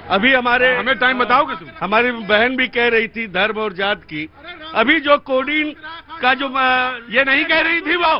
अभी हमें टाइम बताओगे तुम? हमारी बहन भी कह रही थी धर्म और जात की। अभी जो कोडिन का जो ये नहीं कह रही थी वो,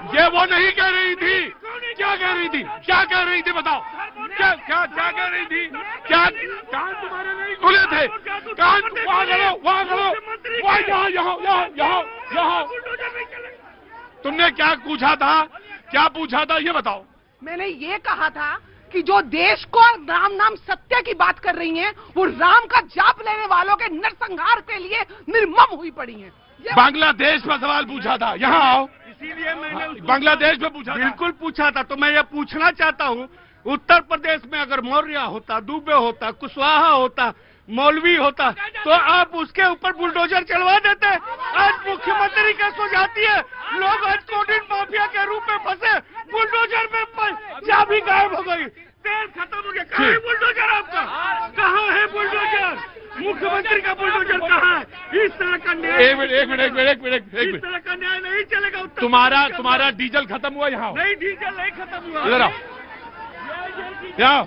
ये वो नहीं कह रही थी। क्या कह रही थी? क्या कह रही थी बताओ? क्या क्या क्या कह रही थी? क्या कान तुम्हारे नहीं खुले थे? कान वहाँ करो, वहाँ करो, वहाँ यहाँ यहाँ यहाँ यहाँ यहाँ। तुमने क्या पूछा था? क्या पूछा था ये बताओ? मैंने ये कहा था कि जो देश को राम नाम सत्य की बात कर रही हैं, वो राम का जाप लेने वालों के नरसंहार के लिए निर्मम हुई पड़ी हैं। बांग्लादेश पर सवाल पूछा था, यहाँ आओ। इसीलिए मैंने बांग्लादेश में पूछा, बिल्कुल पूछा था। तो मैं ये पूछना चाहता हूँ, उत्तर प्रदेश में अगर मौर्य होता, दुबे होता, कुशवाहा होता, मौलवी होता, तो आप उसके ऊपर बुलडोजर चलवा देते। आज मुख्यमंत्री का सुझाती है, लोग आज कोडिन माफिया के रूप में फंसे, बुलडोजर में चाबी गायब हो गई, तेल खत्म हो गया। कहाँ है बुलडोजर आपका? कहाँ है बुलडोजर? मुख्यमंत्री का बुलडोजर कहाँ है? इस तरह का न्याय, एक मिनट, इस तरह का न्याय नहीं चलेगा। तुम्हारा डीजल खत्म हुआ? यहाँ नहीं, डीजल नहीं खत्म हुआ। इधर आओ, यहाँ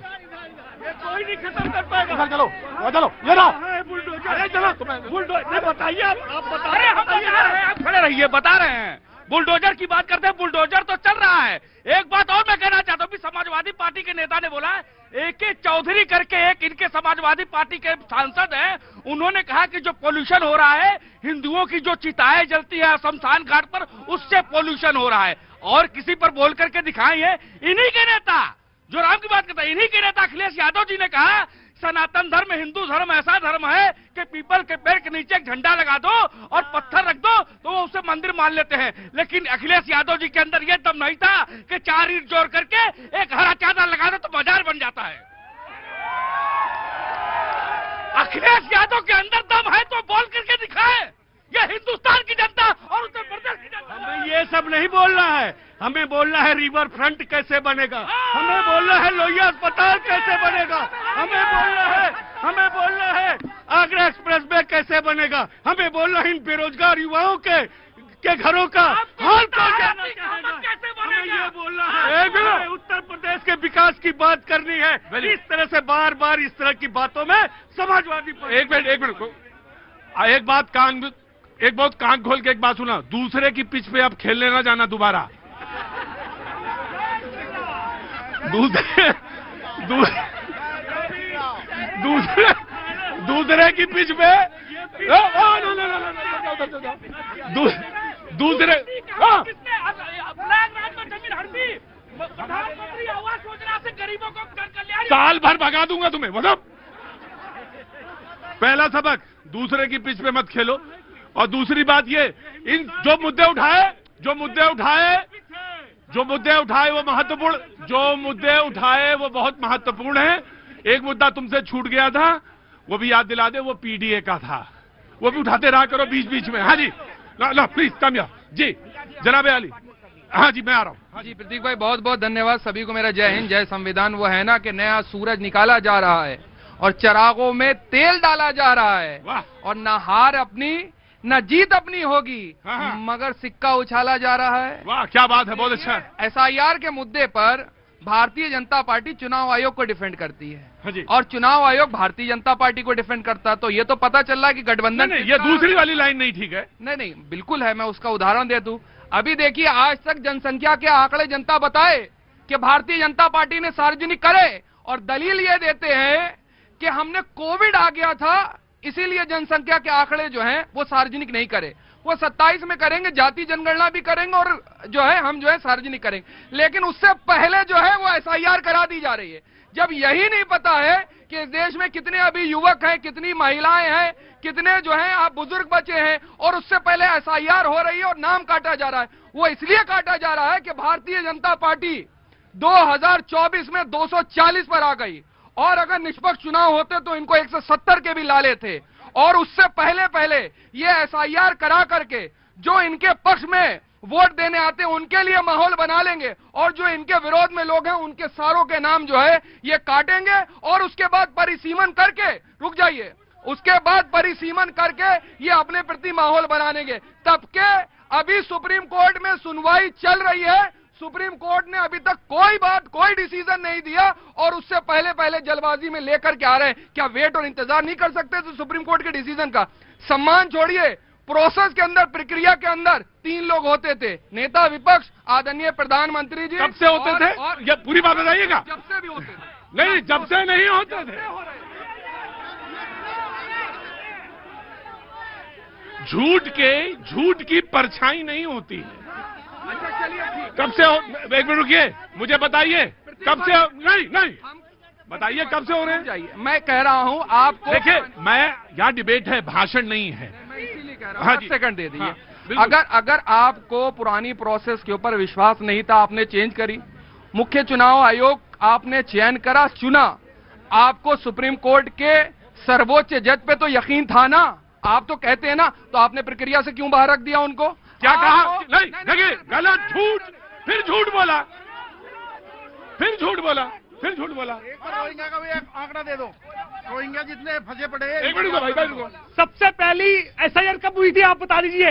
ये कोई नहीं खत्म कर पाएगा। चलो चलो, ये रहा बुलडोजर। अरे चलो, बुलडोजर बताइए, आप बता रहे हैं, हम बता रहे हैं, आप खड़े रहिए, बता रहे हैं। बुलडोजर की बात करते हैं, बुलडोजर तो चल रहा है। एक बात और मैं कहना चाहता हूँ, समाजवादी पार्टी के नेता ने बोला, AK चौधरी करके एक इनके समाजवादी पार्टी के सांसद हैं, उन्होंने कहा कि जो पोल्यूशन हो रहा है, हिंदुओं की जो चिताएं जलती है शमशान घाट पर, उससे पोल्यूशन हो रहा है। और किसी पर बोल करके दिखाएंगे, इन्हीं के नेता जो राम की बात करता है, इन्हीं के नेता अखिलेश यादव जी ने कहा, सनातन धर्म, हिंदू धर्म ऐसा धर्म है कि पीपल के पेड़ के नीचे एक झंडा लगा दो और पत्थर रख दो तो वो उसे मंदिर मान लेते हैं। लेकिन अखिलेश यादव जी के अंदर यह दम नहीं था कि 4 ईंट जोड़ करके एक हरा चादर लगा दो तो बाजार बन जाता है। अखिलेश यादव के अंदर दम है तो बोल करके दिखाए। यह हिंदुस्तान की जनता और उत्तर प्रदेश की जनता, हमें ये सब नहीं बोलना है। हमें बोलना है रिवर फ्रंट कैसे बनेगा, हमें बोलना है लोहिया अस्पताल कैसे बनेगा, हमें बोलना है आगरा एक्सप्रेस वे कैसे बनेगा, हमें बोलना है इन बेरोजगार युवाओं के घरों का हाल कैसे बनेगा, ये बोलना है। उत्तर प्रदेश के विकास की बात करनी है। इस तरह से बार बार इस तरह की बातों में समाजवादी एक मिनट एक बहुत कान खोल के एक बात सुना, दूसरे की पिच पे आप खेलने ना जाना दोबारा। दूसरे की पिच पे दूसरे प्रधानमंत्री आवास योजना से गरीबों को कल्याण, साल भर भगा दूंगा तुम्हें। मतलब पहला सबक, दूसरे की पिच पे मत खेलो। और दूसरी बात ये, इन जो मुद्दे उठाए वो बहुत महत्वपूर्ण है। एक मुद्दा तुमसे छूट गया था, वो भी याद दिला दे, वो PDA का था, वो भी उठाते रहा करो बीच बीच में। हाँ जी, ला प्लीज कम या जी, जनाब अली। हाँ जी, मैं आ रहा हूँ। हाँ जी, प्रतीक भाई बहुत बहुत धन्यवाद। सभी को मेरा जय हिंद, जय संविधान। वो है ना कि नया सूरज निकाला जा रहा है और चिरागों में तेल डाला जा रहा है, और न हार अपनी न जीत अपनी होगी, मगर सिक्का उछाला जा रहा है। वाह, क्या बात है, बहुत अच्छा। SIR के मुद्दे पर भारतीय जनता पार्टी चुनाव आयोग को डिफेंड करती है। हाँ जी। और चुनाव आयोग भारतीय जनता पार्टी को डिफेंड करता है, तो ये तो पता चल रहा है कि गठबंधन। ये दूसरी वाली लाइन नहीं ठीक है। नहीं, बिल्कुल है। मैं उसका उदाहरण दे दूं। अभी देखिए, आज तक जनसंख्या के आंकड़े जनता बताए कि भारतीय जनता पार्टी ने सार्वजनिक करे, और दलील ये देते हैं कि हमने कोविड आ गया था इसीलिए जनसंख्या के आंकड़े जो हैं वो सार्वजनिक नहीं करे। वो 27 में करेंगे, जाति जनगणना भी करेंगे, और जो है हम जो है सार्वजनिक करेंगे। लेकिन उससे पहले जो है वो SIR करा दी जा रही है। जब यही नहीं पता है कि इस देश में कितने अभी युवक हैं, कितनी महिलाएं हैं, कितने जो है आप बुजुर्ग बचे हैं, और उससे पहले SIR हो रही है और नाम काटा जा रहा है। वो इसलिए काटा जा रहा है कि भारतीय जनता पार्टी 2024 में 240 पर आ गई, और अगर निष्पक्ष चुनाव होते तो इनको 170 के भी लाले थे। और उससे पहले ये SIR करा करके जो इनके पक्ष में वोट देने आते हैं उनके लिए माहौल बना लेंगे, और जो इनके विरोध में लोग हैं उनके सारों के नाम जो है ये काटेंगे, और उसके बाद परिसीमन करके, रुक जाइए, उसके बाद परिसीमन करके ये अपने प्रति माहौल बना लेंगे। तब के अभी सुप्रीम कोर्ट में सुनवाई चल रही है। सुप्रीम कोर्ट ने अभी तक कोई डिसीजन नहीं दिया और उससे पहले जल्दबाजी में लेकर के आ रहे हैं। क्या वेट और इंतजार नहीं कर सकते तो सुप्रीम कोर्ट के डिसीजन का? सम्मान छोड़िए, प्रोसेस के अंदर, प्रक्रिया के अंदर 3 लोग होते थे, नेता विपक्ष, आदरणीय प्रधानमंत्री जी। कब से होते थे? ये पूरी बात बताइएगा। जब से भी होते थे। नहीं, जब से नहीं होते थे। झूठ की परछाई नहीं होती है। अच्छा चलिए ठीक। कब से एक मिनट रुकिए, मुझे बताइए कब से? नहीं बताइए कब से हो रहे हैं? जाइए, मैं कह रहा हूं आपको। देखिए, मैं यहाँ डिबेट है, भाषण नहीं है। मैं इसीलिए कह रहा हाँ हूं, जी। सेकंड दे दीजिए। हाँ, अगर आपको पुरानी प्रोसेस के ऊपर विश्वास नहीं था, आपने चेंज करी। मुख्य चुनाव आयोग आपने चयन करा, चुना। आपको सुप्रीम कोर्ट के सर्वोच्च जज पे तो यकीन था ना? आप तो कहते हैं ना, तो आपने प्रक्रिया से क्यों बाहर रख दिया उनको? क्या कहा? नहीं, देखिए, गलत, झूठ, फिर झूठ बोला। रोहिंग्या का भी एक आंकड़ा दे दो। रोहिंग्या जितने फंसे पड़े। एक मिनट रुको भाई रुको। सबसे पहली SIR कब हुई थी आप बता दीजिए?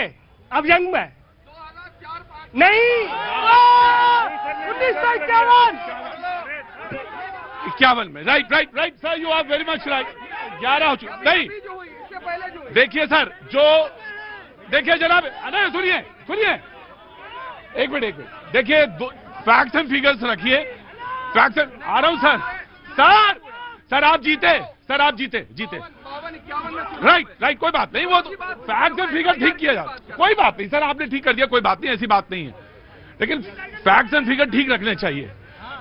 अब यंग में नहीं, 1951 51 में। Right sir, you are very much right. 11 हो चुके। नहीं, देखिए सर, देखिए जनाब, नहीं सुनिए, एक मिनट। देखिए, फैक्ट्स एंड फिगर्स रखिए। आ रहा हूं सर, आप जीते। राइट, कोई बात नहीं, वो तो फैक्ट्स एंड फिगर ठीक किया जाता, कोई बात नहीं सर, आपने ठीक कर दिया, कोई बात नहीं, ऐसी बात नहीं है। लेकिन फैक्ट्स एंड फिगर ठीक रखने चाहिए।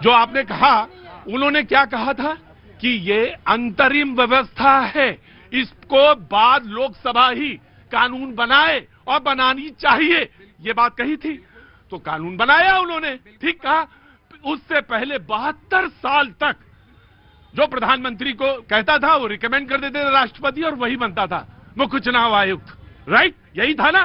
जो आपने कहा, उन्होंने क्या कहा था कि ये अंतरिम व्यवस्था है, इसको बाद लोकसभा ही कानून बनाए और बनानी चाहिए, ये बात कही थी। तो कानून बनाया उन्होंने, ठीक कहा। उससे पहले 72 साल तक जो प्रधानमंत्री को कहता था वो रिकमेंड कर देते थे राष्ट्रपति, और वही बनता था मुख्य चुनाव आयुक्त। राइट, यही था ना?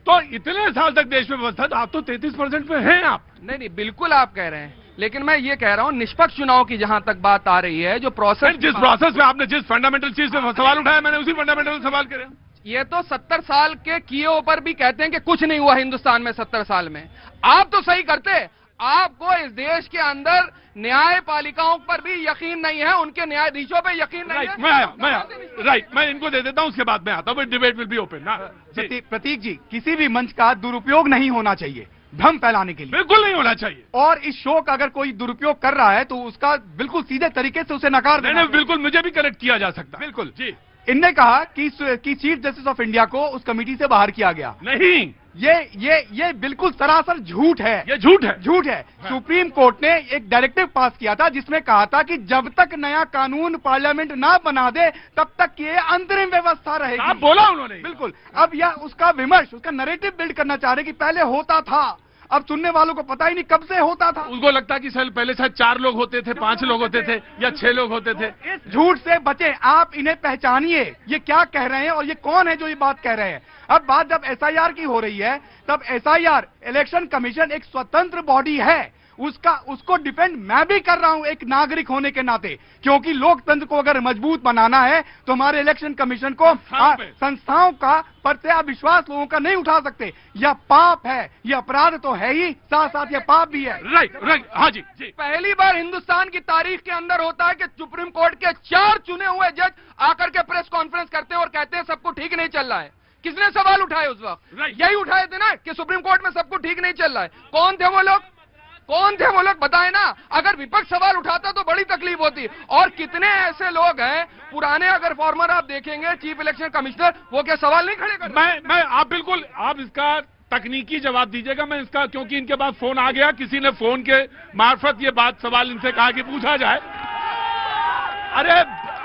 तो इतने साल तक देश में व्यवस्था, तो आप तो 33% पे हैं आप। नहीं, बिल्कुल आप कह रहे हैं, लेकिन मैं ये कह रहा हूं निष्पक्ष चुनाव की जहां तक बात आ रही है, जो प्रोसेस, जिस प्रोसेस में आपने जिस फंडामेंटल चीज पे सवाल उठाया, मैंने उसी फंडामेंटल सवाल करे। ये तो 70 साल के किए ऊपर भी कहते हैं कि कुछ नहीं हुआ हिंदुस्तान में 70 साल में। आप तो सही करते, आपको इस देश के अंदर न्यायपालिकाओं पर भी यकीन नहीं है, उनके न्यायाधीशों पे यकीन नहीं है। मैं इनको दे देता हूं, उसके बाद में आता हूं, डिबेट विल बी ओपन ना। प्रतीक जी, किसी भी मंच का दुरुपयोग नहीं होना चाहिए भ्रम फैलाने के लिए। बिल्कुल नहीं होना चाहिए। और इस शो का अगर कोई दुरुपयोग कर रहा है तो उसका बिल्कुल सीधे तरीके से उसे नकार देना। नहीं, बिल्कुल, मुझे भी करेक्ट किया जा सकता है। बिल्कुल जी। इनने कहा कि चीफ जस्टिस ऑफ इंडिया को उस कमेटी से बाहर किया गया। नहीं, ये बिल्कुल सरासर झूठ है। ये झूठ है। हाँ। सुप्रीम कोर्ट ने एक डायरेक्टिव पास किया था जिसमें कहा था कि जब तक नया कानून पार्लियामेंट ना बना दे तब तक ये अंतरिम व्यवस्था रहेगी। आप बोला उन्होंने। बिल्कुल। अब यह उसका विमर्श, उसका नैरेटिव बिल्ड करना चाह रहे कि पहले होता था, अब सुनने वालों को पता ही नहीं कब से होता था। उसको लगता कि सर पहले शायद 4 लोग होते थे, 5 लोग होते थे, या 6 लोग होते थे। इस झूठ से बचें, आप इन्हें पहचानिए, ये क्या कह रहे हैं और ये कौन है जो ये बात कह रहे हैं। अब बात जब SIR की हो रही है, तब SIR, इलेक्शन कमीशन एक स्वतंत्र बॉडी है, उसको डिफेंड मैं भी कर रहा हूं एक नागरिक होने के नाते, क्योंकि लोकतंत्र को अगर मजबूत बनाना है तो हमारे इलेक्शन कमीशन को संस्थाओं का पर से आप विश्वास लोगों का नहीं उठा सकते। यह पाप है, यह अपराध तो है ही, साथ साथ यह पाप भी है। राइट, हाँ जी। पहली बार हिंदुस्तान की तारीख के अंदर होता है कि सुप्रीम कोर्ट के 4 चुने हुए जज आकर के प्रेस कॉन्फ्रेंस करते हैं और कहते हैं सब कुछ ठीक नहीं चल रहा है। किसने सवाल उठाए उस वक्त? यही उठाए थे ना कि सुप्रीम कोर्ट में सब कुछ ठीक नहीं चल रहा है। कौन थे वो लोग बताएं ना। अगर विपक्ष सवाल उठाता तो बड़ी तकलीफ होती। और कितने ऐसे लोग हैं पुराने, अगर फॉर्मर आप देखेंगे चीफ इलेक्शन कमिश्नर, वो क्या सवाल नहीं खड़े करते? मैं आप बिल्कुल, आप इसका तकनीकी जवाब दीजिएगा। मैं इसका, क्योंकि इनके पास फोन आ गया, किसी ने फोन के मार्फत ये बात सवाल इनसे कहा कि पूछा जाए।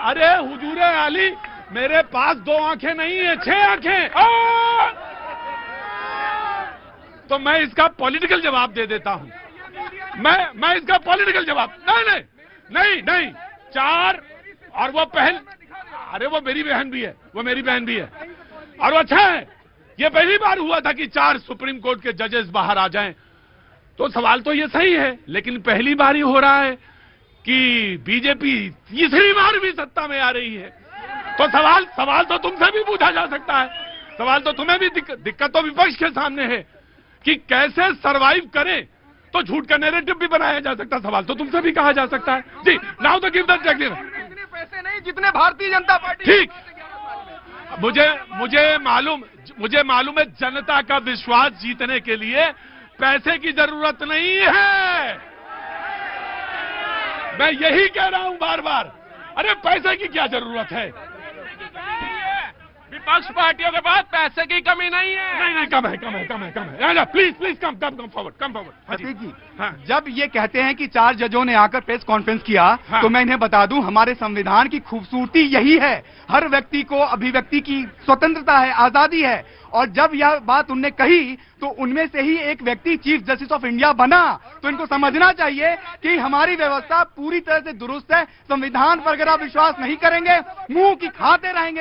अरे हुजूर आली, मेरे पास 2 आंखें नहीं है, 6 आंखें। तो मैं इसका पॉलिटिकल जवाब दे देता हूं। मैं इसका पॉलिटिकल जवाब, नहीं 4, और वो पहल, अरे वो मेरी बहन भी है, और वो अच्छा है। ये पहली बार हुआ था कि 4 सुप्रीम कोर्ट के जजेस बाहर आ जाएं, तो सवाल तो ये सही है, लेकिन पहली बार ही हो रहा है कि बीजेपी तीसरी बार भी सत्ता में आ रही है, तो सवाल तो तुमसे भी पूछा जा सकता है। सवाल तो तुम्हें भी दिक्कत तो विपक्ष के सामने है कि कैसे सरवाइव करें, तो झूठ का नैरेटिव भी बनाया जा सकता, सवाल तो तुमसे भी कहा जा सकता है। जी, नाउ तो गिव द जगदीप। इतने पैसे नहीं जितने भारतीय जनता पार्टी। ठीक, मुझे मालूम है जनता का विश्वास जीतने के लिए पैसे की जरूरत नहीं है। मैं यही कह रहा हूं बार बार, अरे पैसे की क्या जरूरत है? विपक्ष पार्टियों के पास पैसे की कमी नहीं है। नहीं, कम है। Please come forward. प्रतीक जी, हाँ। जब ये कहते हैं कि 4 जजों ने आकर प्रेस कॉन्फ्रेंस किया, हाँ। तो मैं इन्हें बता दूं, हमारे संविधान की खूबसूरती यही है, हर व्यक्ति को अभिव्यक्ति की स्वतंत्रता है, आजादी है। और जब यह बात उनने कही तो उनमें से ही एक व्यक्ति चीफ जस्टिस ऑफ इंडिया बना। तो इनको समझना चाहिए कि हमारी व्यवस्था पूरी तरह से दुरुस्त है। संविधान पर अगर आप विश्वास नहीं करेंगे, मुंह की खाते रहेंगे।